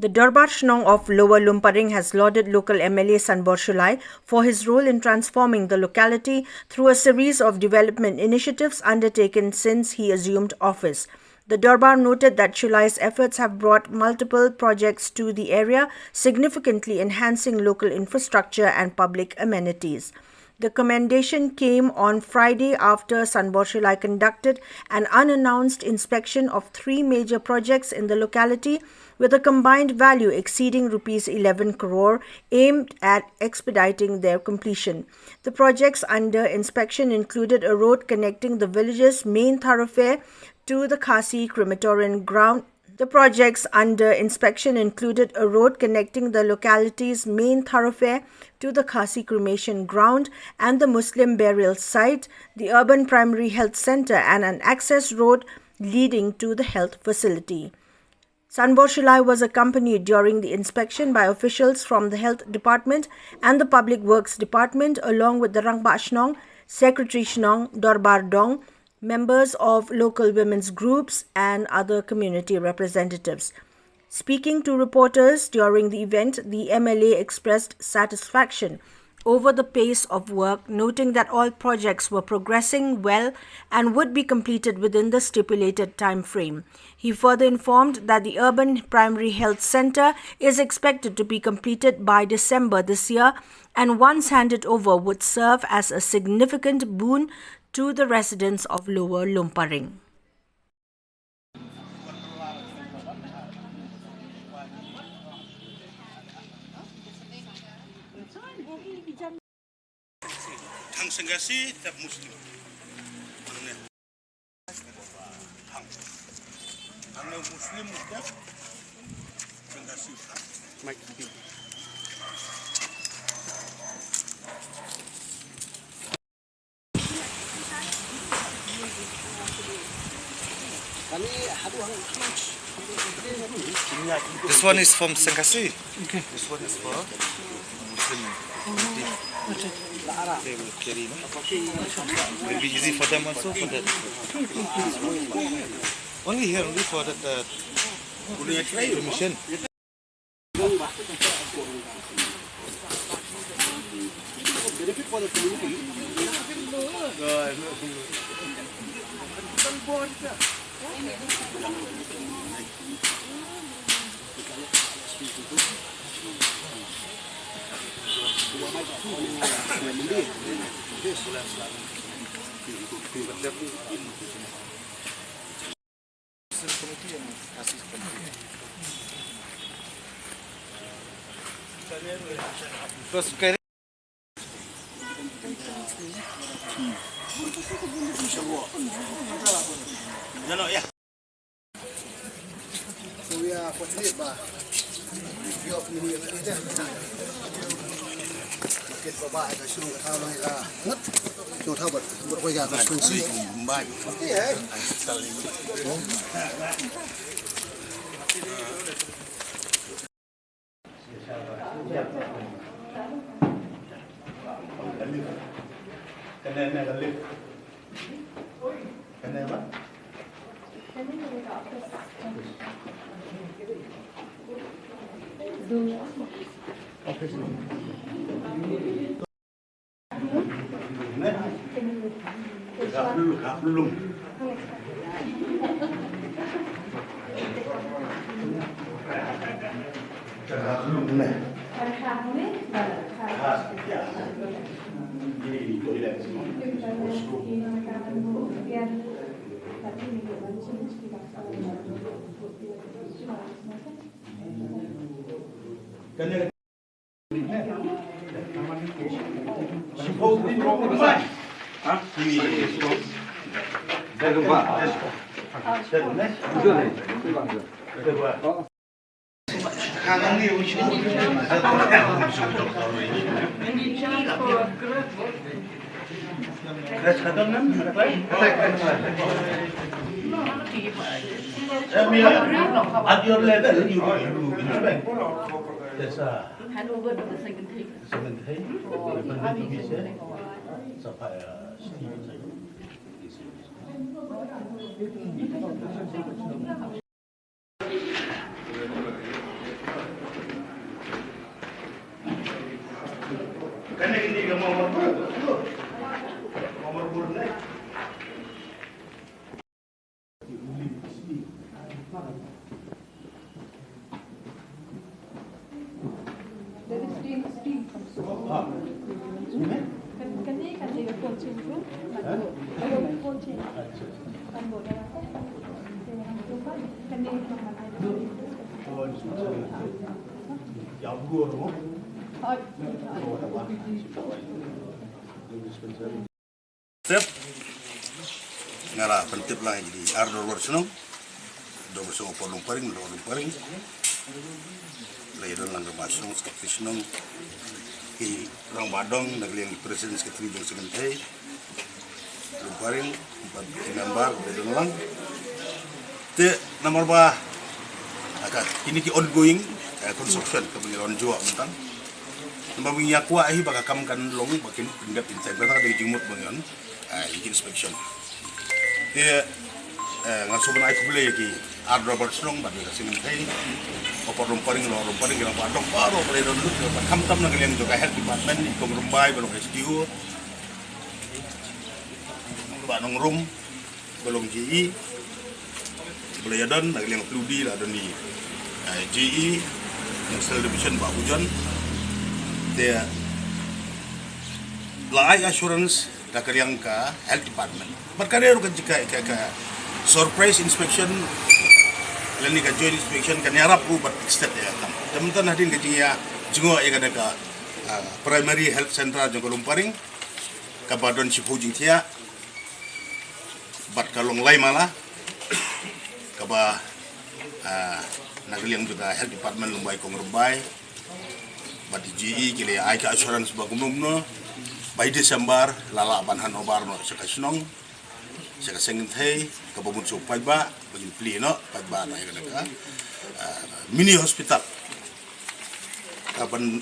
The Durbar Shnong of Lower Lumparing has lauded local MLA Sanbor Shulai for his role in transforming the locality through a series of development initiatives undertaken since he assumed office. The Durbar noted that Shulai's efforts have brought multiple projects to the area, significantly enhancing local infrastructure and public amenities. The commendation came on Friday after Sanbor Shulai conducted an unannounced inspection of 3 major projects in the locality with a combined value exceeding Rs 11 crore, aimed at expediting their completion. The projects under inspection included a road connecting the village's main thoroughfare to the Khasi crematorium ground. The projects under inspection included a road connecting the locality's main thoroughfare to the Khasi cremation ground and the Muslim burial site, the urban primary health center, and an access road leading to the health facility. Sanbor Shulai was accompanied during the inspection by officials from the Health Department and the Public Works Department, along with the Rangba Shnong, Secretary Shnong, Durbar Dong, members of local women's groups, and other community representatives. Speaking to reporters during the event, the MLA expressed satisfaction over the pace of work, noting that all projects were progressing well and would be completed within the stipulated time frame. He further informed that the Urban Primary Health Center is expected to be completed by December this year, and once handed over would serve as a significant boon to the residents of Lower Lumparing. Hang Senggasi tiap Muslim. Hang Muslim tiap Senggasi. This one is from Senggasi. Okay. This one is for Muslim. They will carry. Will be easy for them also for that. Only here, only for that permission. Benefit for the community. Terus kayak ya. So we are fortunate ba. Yo ini dia. Kita bawa ke sini kalau mereka ngut, chúng ta bật quay ra cái xuân xí. Belum. At your level, you inspect. There's a hand over to the secretary. Step ngara pentip lah jadi ardor bersenang do bersama polong paring layan lang masung seperti senang ki rang badong nagliang presiden sekretari jong segentai paring empat member layan lang te nomor ba agak ini ki ongoing construction kebenaran jua mentang nomor yakwa ahi baka kam kan long bakin pindah integral dari jumut bangun inspection dia ngasuh naik beli ki ada bersenang bagi kasih mentai opor rumparing kita padong baru beli dulu kam tam nak yang juga health department ikut rumbai belum SDU banong room belum GE beli dan nak yang fludi lah dan di GE National Division Pak Hujan dia laai assurance kakak yang ke health department berkarya rukan jika surprise inspection lani ka joint inspection kan yarap ru bat state ya kan teman-teman hadin ke dia jengo ya kada ka primary health center jong Lumparing ka badon sipujing tia bat kalong lai mala ka ba nagaliang juga health department Lumbai Kongrubai bat GE kile ai ka assurance bagumno by Desember lala banhan obar no sakasunong saka sengenthei kababun so pagba bagin pli no pagba na ka mini hospital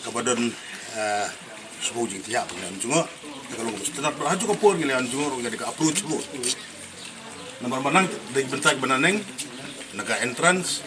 kabadon sebujing tiap dengan jungo kalau setelah berhaju ke por gile jungo ro jadi ka approach road nomor manang dari bentak benaneng naga entrance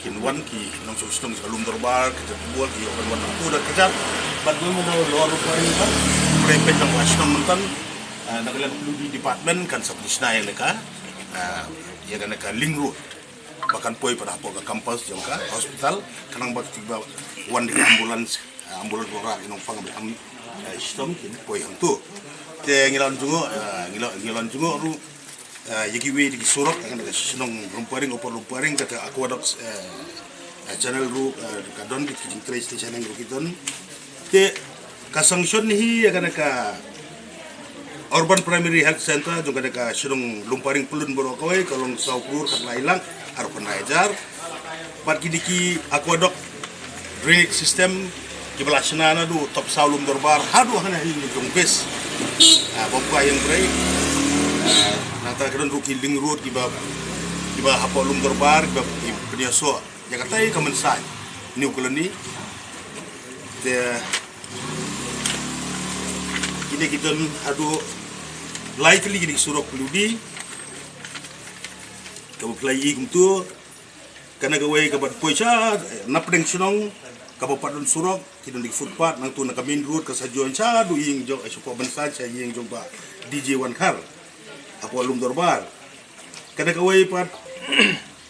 kinwan ki nang susung salum dorbar kita buat ki open wan aku dah kejar badul mo luar Lumparing ba prepet nang wasyam mentan nagalian di department kan seperti yang mereka ya kan mereka link road bahkan poi pada apa ke kampus jangka hospital kanang bak tiba wan di ambulans ora inong pang am sistem kin poi hang tu te ngilan jungo ru yagi we di surok kan ada senong Lumparing opor Lumparing kata aqueduct channel ru kadon di train station yang rukiton te kasangsion ni ya kan ka Urban Primary Health Center juga ada sedang Lumparing pelun borokoi kalong saukur karena hilang harus kena ajar. Bat kidiki aqueduct drainage system kibelah senana du top saulum dorbar hadu hana ini jongpes. Bapa yang berai nata kadon ruki link road kiba apa lum dorbar kiba penyaso Jakarta i kamensai new colony de ini kita adu likely gini surok peludi kamu pelai kumtu karena gawai kabat poicha napdeng senong kamu padon surok kita di footpath nang tu nak main road ke sajuan cha du ying jong supo bensai cha ying jong ba DJ One Car apa lum dorbar karena gawai pat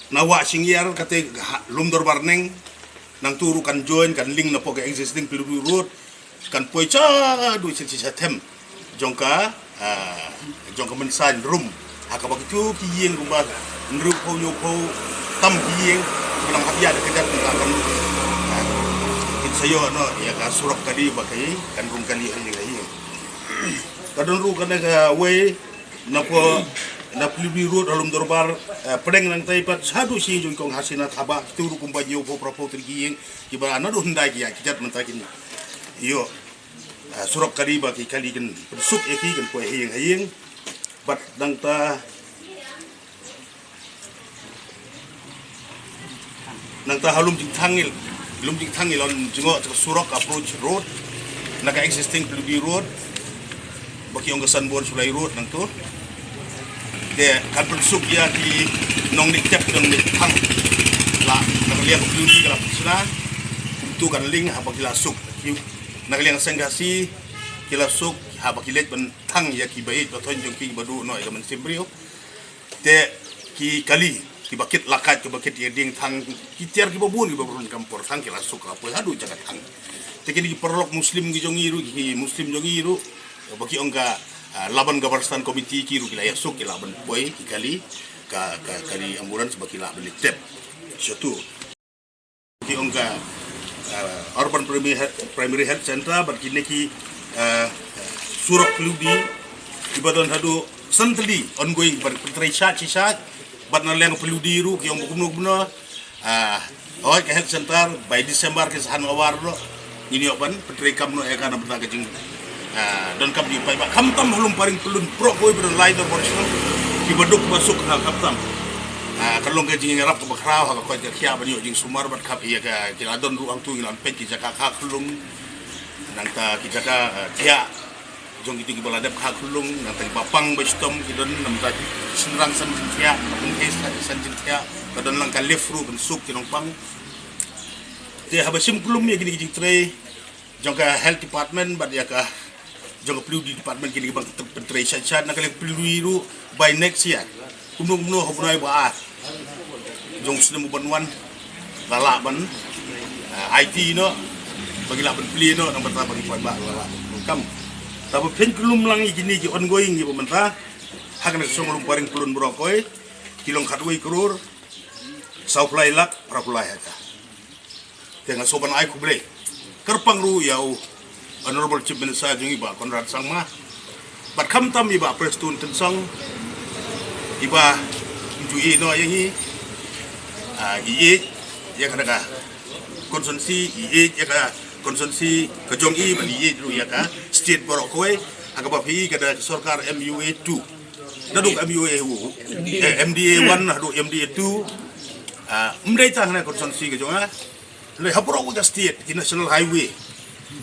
nawa singiar kate lum dorbar neng nang turu kan join kan link na po ke existing peludi road kan poicha du sisa tem jongka mensan room akabak tu kiyeng rumah nru ko nyoko tam kiyeng bilang habia ada kejar kan kin sayo no ya ka surok tadi bakai kan rum kali hali kadon ru kan ga we napo na peludi road alum dorbar pedeng nang taipat sadu si jong kong hasina thaba turu kumpa yo po propo kiyeng kiba na do ndai ya kejar mentakin yo surok kari bagi kali kan bersuk eki kan kue hieng bat dang ta nang ta halum jing thangil on jingo surok approach road naga existing peludi road baki ong Sanbor Sulai road nang tu de kan bersuk ya di nong ni tep nong ni thang la naga liang peludi kala sina tu kan ling apa kila suk nagaliang senggasi kila suk haba kilet ben thang ya ki bait baton jong ki badu no ga men simbrio te ki kali ki bakit lakat ki bakit yeding thang ki tiar ki babun kampor thang kila suk apa hadu jaga thang te ki perlok muslim ki jong iru ki muslim jong iru bagi ongka laban gabarstan komiti ki ru kilaya sok ki laban poi kali kali ambulans bagi laban litep satu bagi ongka urban primary health center bagi neki surak peludi ibadan hadu santli ongoing bar pentrai chat bat na leng peludi ru ki ong gumno health center by December ke sahan awar ro ini opan pentrai kamno e kana berta kajing don kam di pai ba kamtam hulum paring pelun pro boy ber lain do borisno ki baduk masuk ha kamtam kalong kajing ngarap ke bakrau ha ko kia banyo jing sumar bat kap iya ka kiladon ruang tu ngilan pet ki jaka ka kulung nang ta ki jaka tia jong itu ki baladap ka kulung nang ta bapang bestom ki don nam ta senrang san tia pun kes san tia kadon lang ka lefru ben suk ki nong pang te habasim kulum ya gini jing tre jong ka health department bat ya ka jong perlu di department kini bang pentrai chat nak kali perlu iru by next year umno hobnai ba jong sudah mubanwan lala ban IT no bagi la ban pli no nang berta bagi ba lala kam tapi pen kelum lang gini ki ongoing ni pemerintah hakna songolum paring pelun brokoi kilong kadwai krur supply lak prapulai haka tengah soban ai kuble kerpang ru yau Honorable Chief Minister jungi ba Konrad Sangma bat kham tam iba prestun tensang iba jui no yangi ie ya kana konsumsi ie ya ka konsumsi kejong i ba ie ru ya ka state borokoi agaba pi kada sarkar MUA 2 daduk MUA MDA 1 hadu MDA 2 umdai tang na konsumsi kejong le hapro ko state national highway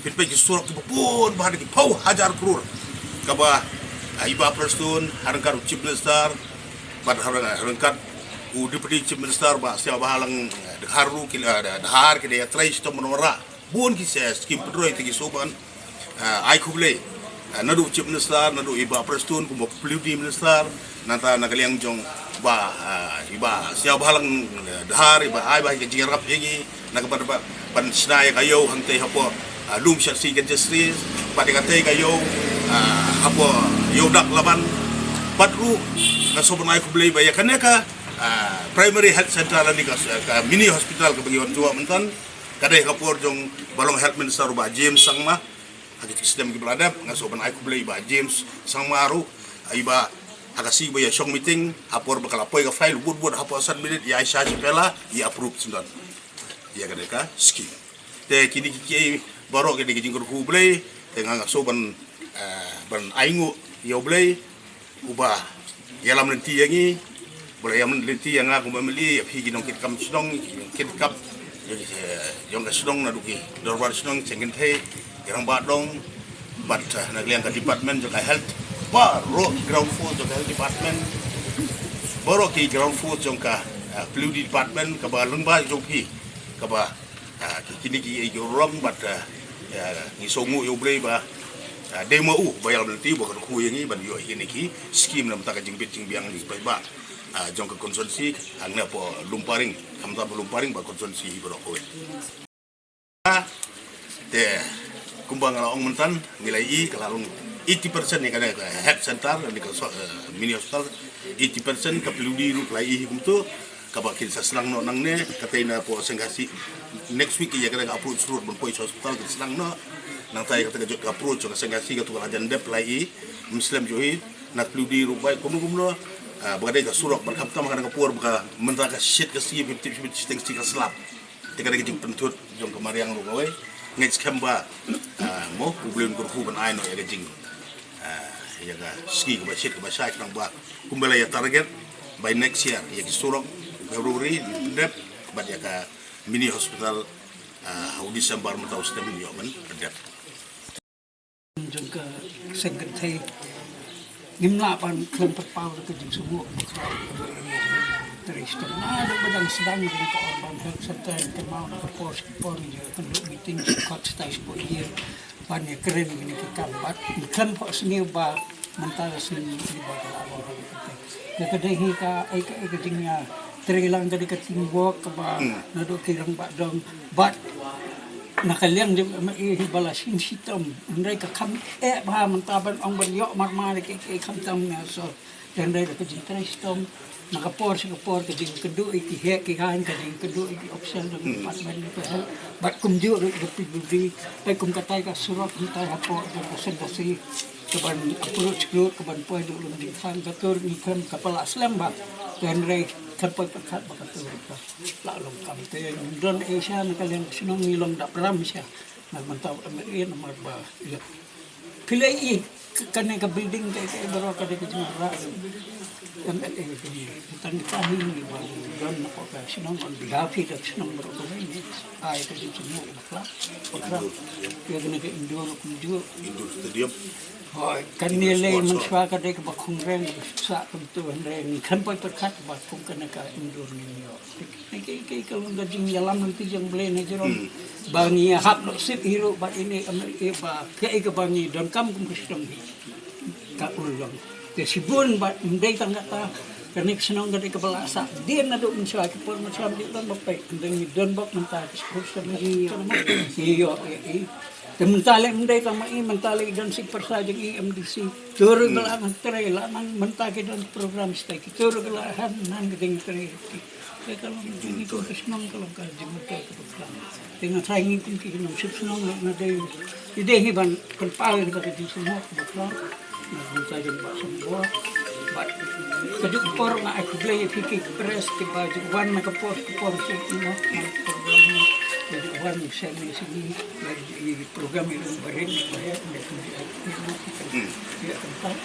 pitpay ki surak ki pun bahar ki pau hajar krur kaba iba prestun harangkar chief minister bad harangkat deputy chief minister ba sia bahalang haru ki dahar ki dia trai sto monora bun ki skim pedroi ti soban ai kuble nadu chief minister nadu iba prestun ku deputy minister nanta nakaliang jong ba iba sia bahalang dahar iba ai ba ki jingrap yengi nakapad pan snai kayo hangte hapo lum syarsi gajastri pada katai kayo apa yodak laban patru nasoban ai kublai baya kaneka primary health center ni ka mini hospital ke bagi orang tua mentan kadai kapor jong balong health minister ba James Sangma hagit sistem ki beladap nasoban ai kublai ba James Sangma ru iba agasi baya shong meeting apor bakal apoi ka file bud apa san minute ya Aisha Chipela ya approve sundan ya kadeka ski te kini ki baru kita jingkur hublay tengah so ban aingu yo blay ubah yalam lenti yangi boleh yalam lenti yang aku membeli pergi nong kit kam sedong kit kap yang sedong naduki dorbar sedong cengin teh yang badong bat nagliang ke department juga health baru ground floor juga health department baru ke ground floor juga flu department ke lembah joki ke kini ki orang bat ni songu yo blay ba demo bayal nanti bukan ku yang ni ban yo ini ki skim nam tak jing biting biang ni ba jong ke konsumsi angna po lumparing kamta lumparing ba konsumsi bro ko te kumbang ala ong mentan nilai i kalalung 80% ni kana health center ni ka mini hospital 80% ka peludi ru klai i kumtu kabakin sa selang no nang ne katay na po sengasi next week ya kada approach road bon point hospital ke selang no nang tay kata jok approach ke sengasi ke tukang ajan dep lai muslim johi nak pludi rubai kumno bagade ka surak ban kapta makana ka puar baka mentra ka shit ka si 50 sting ka slap tika de jing pentut jong kamariang rubai next kamba mo ublen kurku ban aino ya jing ya ga ski ka shit ka shit nang ba kumbala ya target by next year ya ki surak Februari dep bat ya ka mini hospital December mentau sistem ni yoman dep jong ka secretary gimna pan kelompok power ke jing subuh terus na ada badang sedang di ka urban health center ke mau ke pos je penduk meeting kot stage po ye pan ya keren ni ke kambat kan po sini ba mentara sini di bawah awal ke dehi ka ai ke jingnya terilang dari ketimbok ke ba nado kirang ba dong bat nakaliang di balasin sitom andai ka kam ba mantaban ang banyo marmari ke kam tam na so andai ka jintra sitom nakapor ka ding kedu iki he ki han ka ding kedu iki option ng department ko bat kum ju ru di ay kum katay ka surat hintay hapo ka sendasi kaban approach group kaban poy dulu di fan katur ni kan kapala aslam ba andai kapag pagkat makatur ka lalong kam te don Asia nakaliang sinong nilong dapram siya nagmantaw amerin marba pilay kanay ka building kay baro ka de ka and tang tahin ni ba don na ko ka sinong on behalf of sinong baro ko ni ay ka din sinong bakla ya gina ka indoor stadium kanilay manswaka de ba kongren sa kumtuan ren kan pa perkat ba kung kana ka indoor ninyo kay kalung gading yalam ng tijang ble na jeron bangi hap no sit hero ba ini ba kay ka bangi don kam kum kustom ka ulang ke sibun ba inday tangga ta kanik sinong gadi ka balasa di na do manswa ki por manswa di don ba pay indang don ba manta kustom ni iyo Mentale mendai tama i mentale dan si persajang IMDC turu gelangan terai lanang mentake dan program stay turu gelahan nan gedeng terai kalau ini ko kesenang kalau kaji mutai ke program dengan saingin pun ki nom sip senang na dai ide hi ban palin ka di semua program na mentake ba semua bat keduk por na aku play fikik press ke baju wan na kapor sip no program jadi orang saya ni sini lagi program itu beren bayar dia tempat